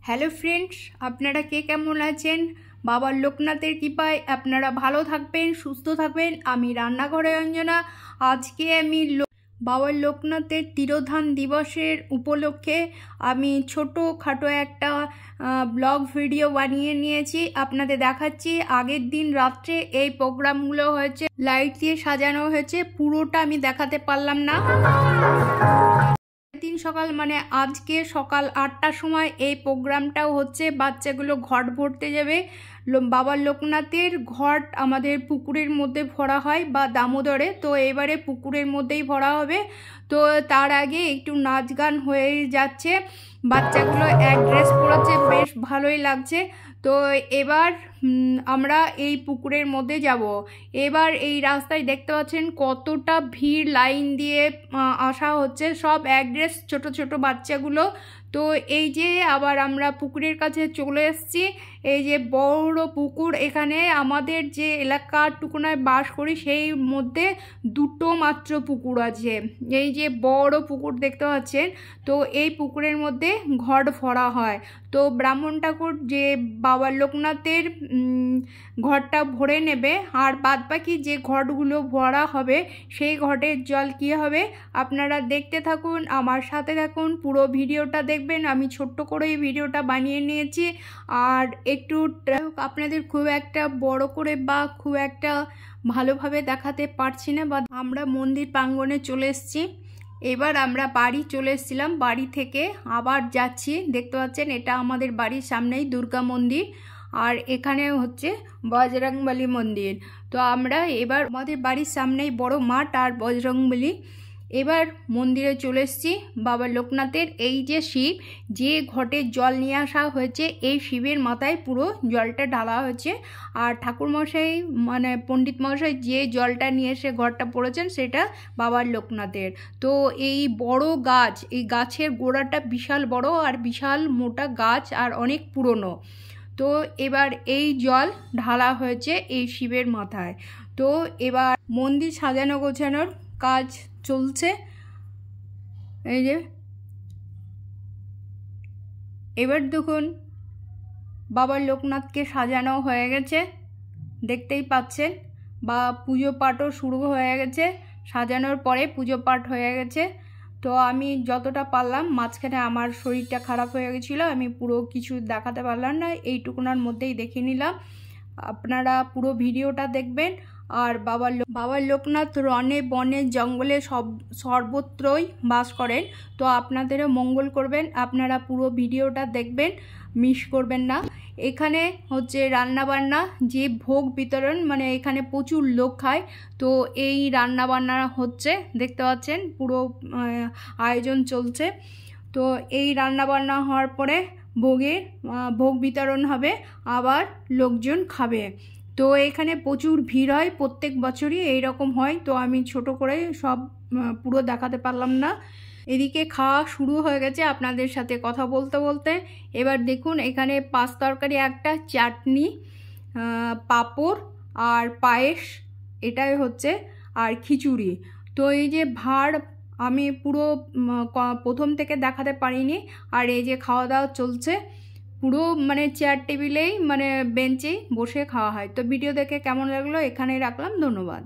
Hello friends, আপনারা কে কেমন আছেন? বাবার লোকনাথের কৃপায় আপনারা ভালো থাকবেন, সুস্থ থাকবেন। আমি রান্নাঘরে অঞ্জনা। আজকে আমি বাবার লোকনাথের তিরোধান দিবসের উপলক্ষে আমি ছোটোখাটো একটা ব্লগ ভিডিও বানিয়ে নিয়েছি, আপনাদের দেখাচ্ছি। আগের দিন রাত্রে এই প্রোগ্রামগুলো হয়েছে, লাইট দিয়ে সাজানো হয়েছে, পুরোটা আমি দেখাতে পারলাম না। দিন সকাল মানে আজকে সকাল 8টার সময় এই প্রোগ্রামটাও হচ্ছে। বাচ্চাগুলো ঘট ভরতে যাবে। বাবার লোকনাথের ঘট আমাদের পুকুরের মধ্যে ভরা হয় বা দামোদরে, তো এবারে পুকুরের মধ্যেই ভরা হবে। তো তার আগে একটু নাচ গান হয়ে যাচ্ছে, বাচ্চাগুলো এক ড্রেস পরেছে, বেশ ভালোই লাগছে। তো এবার আমরা এই পুকুরের মধ্যে যাব। এবার এই রাস্তায় দেখতে পাচ্ছেন কতটা ভিড়, লাইন দিয়ে আসা হচ্ছে, সব এক ড্রেস ছোটো ছোটো বাচ্চাগুলো। তো এই যে আবার আমরা পুকুরের কাছে চলে এসেছি। এই যে বড় পুকুর, এখানে আমাদের যে এলাকাটুকুনায় বাস করি সেই মধ্যে দুটো মাত্র পুকুর আছে। এই যে বড় পুকুর দেখতে পাচ্ছেন, তো এই পুকুরের মধ্যে ঘট ভরা হয়। তো ব্রাহ্মণ ঠাকুর যে বাবার লোকনাথের ঘরটা ভরে নেবে, আর বাদবাকি যে ঘটগুলো ভরা হবে সেই ঘটের জল কী হবে আপনারা দেখতে থাকুন, আমার সাথে থাকুন, পুরো ভিডিওটা দেখবেন। আমি ছোট্ট করে এই ভিডিওটা বানিয়ে নিয়েছি, আর একটু আপনাদের খুব একটা বড় করে বা খুব একটা ভালোভাবে দেখাতে পারছি না। বা আমরা মন্দির প্রাঙ্গণে চলে এসেছি। এবার আমরা বাড়ি চলে এসেছিলাম, বাড়ি থেকে আবার যাচ্ছি। দেখতে পাচ্ছেন এটা আমাদের বাড়ির সামনেই দুর্গা মন্দির, আর এখানে হচ্ছে বজরংবলী মন্দির। তো আমরা এবার আমাদের বাড়ির সামনেই বড় মাঠ আর বজরংবলী। এবার মন্দিরে চলে এসেছি বাবা লোকনাথের। এই যে শিব, যে ঘটে জল নিয়ে আসা হয়েছে, এই শিবের মাথায় পুরো জলটা ঢালা হয়েছে। আর ঠাকুরমশাই মানে পণ্ডিত মশাই যে জলটা নিয়ে এসে ঘরটা পড়েছেন সেটা বাবার লোকনাথের। তো এই বড় গাছ, এই গাছের গোড়াটা বিশাল বড় আর বিশাল মোটা গাছ, আর অনেক পুরনো। তো এবার এই জল ঢালা হয়েছে এই শিবের মাথায়। তো এবার মন্দির সাজানো গোছানোর কাজ চলছে। এই যে এবার দেখুন বাবার লোকনাথকে সাজানো হয়ে গেছে, দেখতেই পাচ্ছেন। বা পুজো পাঠও শুরু হয়ে গেছে, সাজানোর পরে পুজো পাঠ হয়ে গেছে। তো আমি যতটা পারলাম, মাঝখানে আমার শরীরটা খারাপ হয়ে গেছিলো, আমি পুরো কিছু দেখাতে পারলাম না, এইটুকুনার মধ্যেই দেখে নিলাম। আপনারা পুরো ভিডিওটা দেখবেন। আর বাবার লোকনাথ রনে বনে জঙ্গলে সর্বত্রই বাস করেন, তো আপনাদেরও মঙ্গল করবেন। আপনারা পুরো ভিডিওটা দেখবেন, মিস করবেন না। এখানে হচ্ছে রান্নাবান্না, যে ভোগ বিতরণ, মানে এখানে প্রচুর লোক খায়, তো এই রান্নাবান্না হচ্ছে, দেখতে পাচ্ছেন পুরো আয়োজন চলছে। তো এই রান্নাবান্না হওয়ার পরে ভোগ বিতরণ হবে, আবার লোকজন খাবে। তো এখানে প্রচুর ভিড় হয়, প্রত্যেক বছরই এইরকম হয়। তো আমি ছোট করে সব পুরো দেখাতে পারলাম না। এদিকে খাওয়া শুরু হয়ে গেছে আপনাদের সাথে কথা বলতে বলতে। এবার দেখুন এখানে পাঁচ তরকারি, একটা চাটনি, পাঁপড় আর পায়েস, এটাই হচ্ছে, আর খিচুড়ি। তো এই যে ভাঁড় আমি পুরো প্রথম থেকে দেখাতে পারিনি। আর এই যে খাওয়া দাওয়া চলছে, পুরো মানে চেয়ার টেবিলেই মানে বেঞ্চেই বসে খাওয়া হয়। তো ভিডিও দেখে কেমন লাগলো এখানেই রাখলাম, ধন্যবাদ।